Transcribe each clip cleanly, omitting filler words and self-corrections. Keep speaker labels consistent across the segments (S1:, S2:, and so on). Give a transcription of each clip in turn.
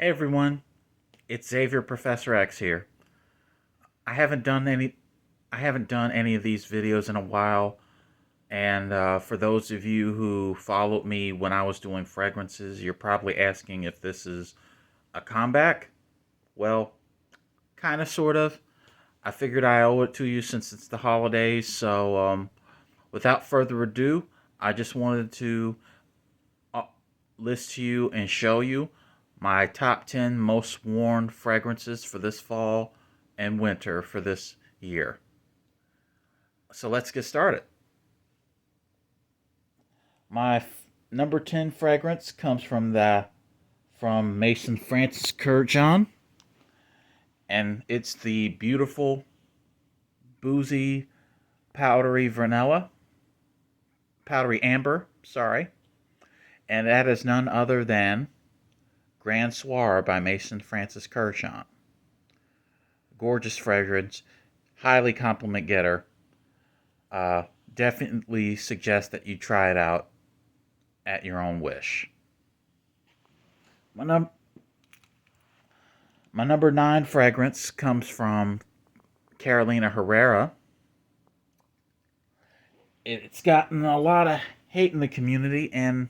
S1: Hey everyone, it's Xavier Professor X here. I haven't done any I haven't done any of these videos in a while, and for those of you who followed me when I was doing fragrances, you're probably asking if this is a comeback. Well, kind of, sort of. I figured I owe it to you since it's the holidays, so without further ado, I just wanted to uh, list to you and show you my top 10 most worn fragrances for this fall and winter for this year. So let's get started. My number 10 fragrance comes from Mason Francis Kurkdjian, and it's the beautiful boozy powdery vanilla, powdery amber, sorry. And that is none other than Grand Soir by Mason Francis Kurkdjian. Gorgeous fragrance, highly compliment getter. Uh, Definitely suggest that you try it out at your own wish. My, num- my number 9 fragrance comes from Carolina Herrera. It's gotten a lot of hate in the community, and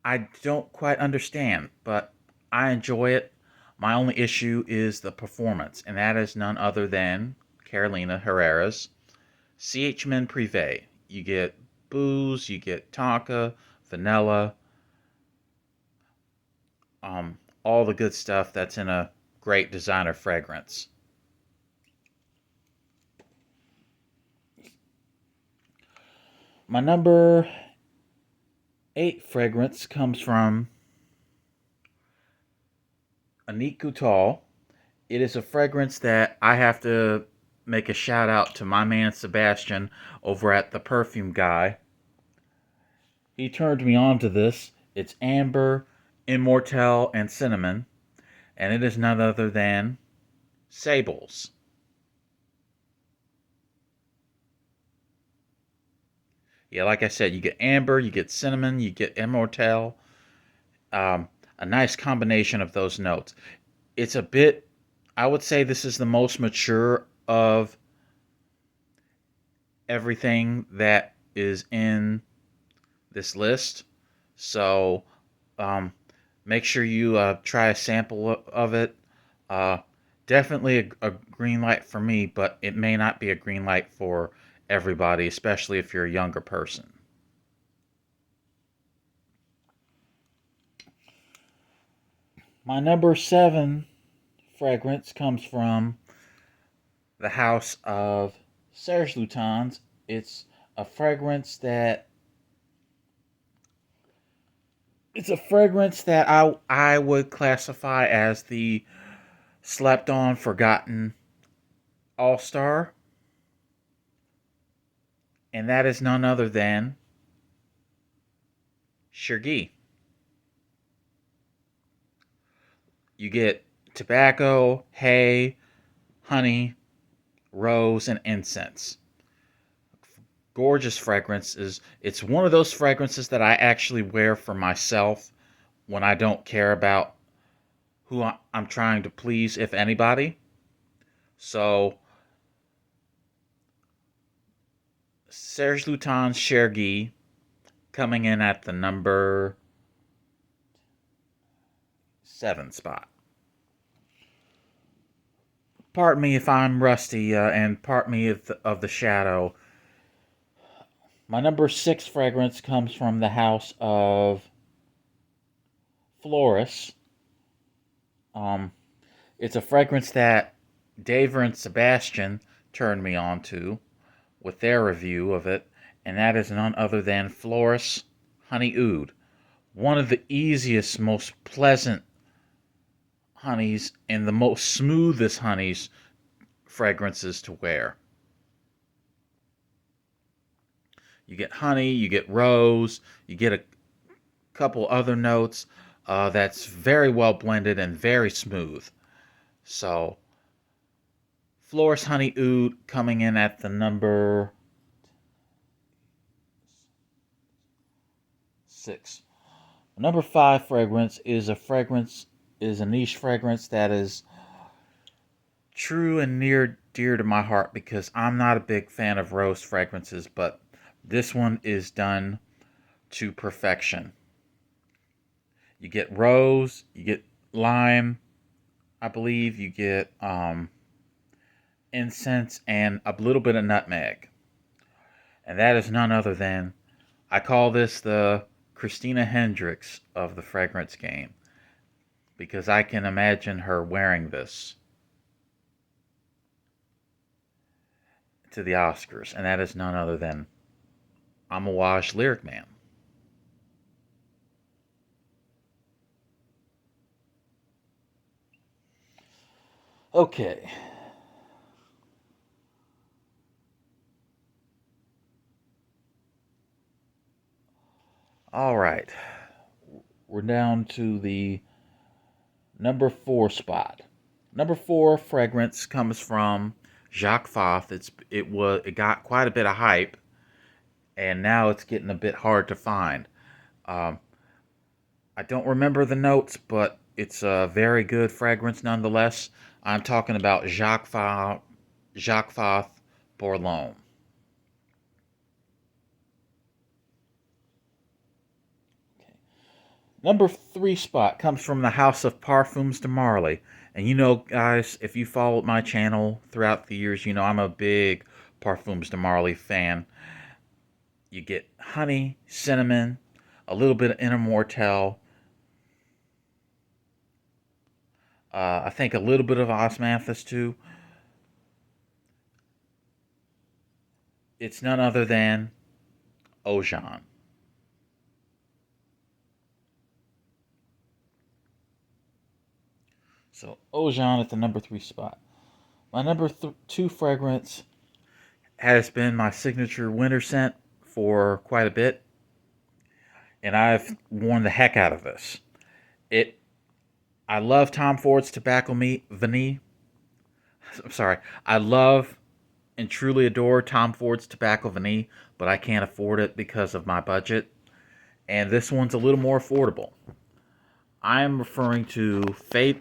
S1: I don't quite understand, but I enjoy it. My only issue is the performance, and that is none other than Carolina Herrera's CH Men Privé. You get booze, you get tonka, vanilla, all the good stuff that's in a great designer fragrance. My number 8 fragrance comes from Anku Tall. It is a fragrance that I have to make a shout out to my man Sebastian over at the Perfume Guy. He turned me on to this. It's amber, immortelle, and cinnamon, and it is none other than Sables. Yeah, like I said, you get amber, you get cinnamon, you get immortelle. A nice combination of those notes. It's a bit, I would say this is the most mature of everything that is in this list. So um, make sure you try a sample of it. Uh, Definitely a green light for me, but it may not be a green light for everybody, especially if you're a younger person. My number 7 fragrance comes from the house of Serge Lutens. It's a fragrance that I would classify as the slept on, forgotten all star, and that is none other than Chergui. You get tobacco, hay, honey, rose, and incense. Gorgeous fragrances. It's one of those fragrances that I actually wear for myself when I don't care about who I'm trying to please, if anybody. So, Serge Lutens Chergui coming in at the number 7 spot. Pardon me if I'm rusty, and pardon me of the shadow. My number 6 fragrance comes from the house of Flores. Um, it's a fragrance that Daver and Sebastian turned me on to with their review of it, and that is none other than Flores Honey Oud. One of the easiest, most pleasant honeys and the most smoothest honeys fragrances to wear. You get honey, you get rose, you get a couple other notes that's very well blended and very smooth. So, Flores Honey Oud coming in at the number 6. Number 5 fragrance is a niche fragrance that is true and near dear to my heart because I'm not a big fan of rose fragrances, but this one is done to perfection. You get rose, you get lime, I believe you get incense and a little bit of nutmeg. And that is none other than, I call this the Christina Hendricks of the fragrance game because I can imagine her wearing this to the Oscars, and that is none other than Amouage Lyric Man. Okay. All right. We're down to the number 4 spot. Number 4 fragrance comes from Jacques Borlone. It got quite a bit of hype, and now it's getting a bit hard to find. Um, I don't remember the notes, but it's a very good fragrance nonetheless. I'm talking about Jacques Borlone. Number 3 spot comes from the House of Parfums de Marly. And you know, guys, if you followed my channel throughout the years, you know I'm a big Parfums de Marly fan. You get honey, cinnamon, a little bit of Immortelle, I think a little bit of osmanthus too. It's none other than Ojan. So Ojan at the number 3 spot. My number 2 fragrance has been my signature winter scent for quite a bit, and I've worn the heck out of this. It. I love Tom Ford's Tobacco Vanille. I'm sorry. I love and truly adore Tom Ford's Tobacco Vanille, but I can't afford it because of my budget. And this one's a little more affordable. I am referring to Fate.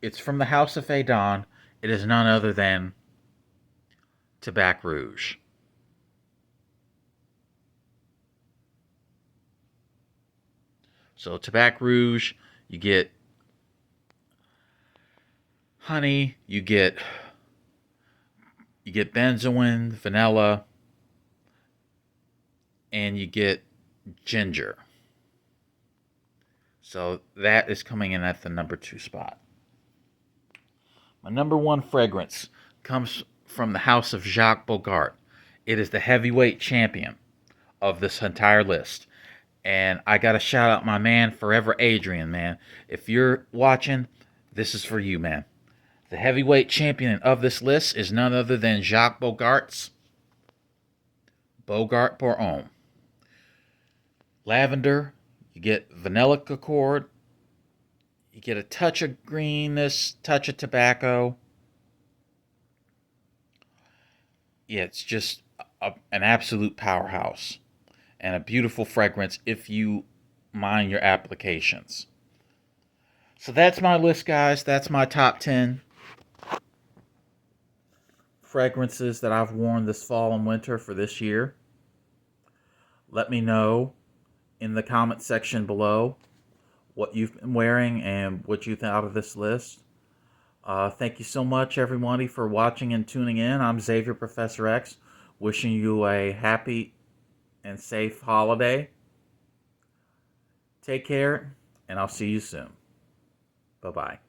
S1: It's from the House of Faydon. It is none other than Tabac Rouge. So Tabac Rouge, you get honey, you get benzoin, vanilla, and you get ginger. So that is coming in at the number 2 spot. My number 1 fragrance comes from the house of Jacques Borlone. It is the heavyweight champion of this entire list. And I got to shout out my man, Forever Adrian, man. If you're watching, this is for you, man. The heavyweight champion of this list is none other than Jacques Borlone's Bogart pour Homme. Lavender, you get vanilla accord, you get a touch of greenness, touch of tobacco. Yeah, it's just an absolute powerhouse and a beautiful fragrance if you mind your applications. So that's my list, guys. That's my top 10 fragrances that I've worn this fall and winter for this year. Let me know in the comment section below what you've been wearing and what you thought of this list. Thank you so much, everybody, for watching and tuning in. I'm Xavier Professor X, wishing you a happy and safe holiday. Take care, and I'll see you soon. Bye-bye.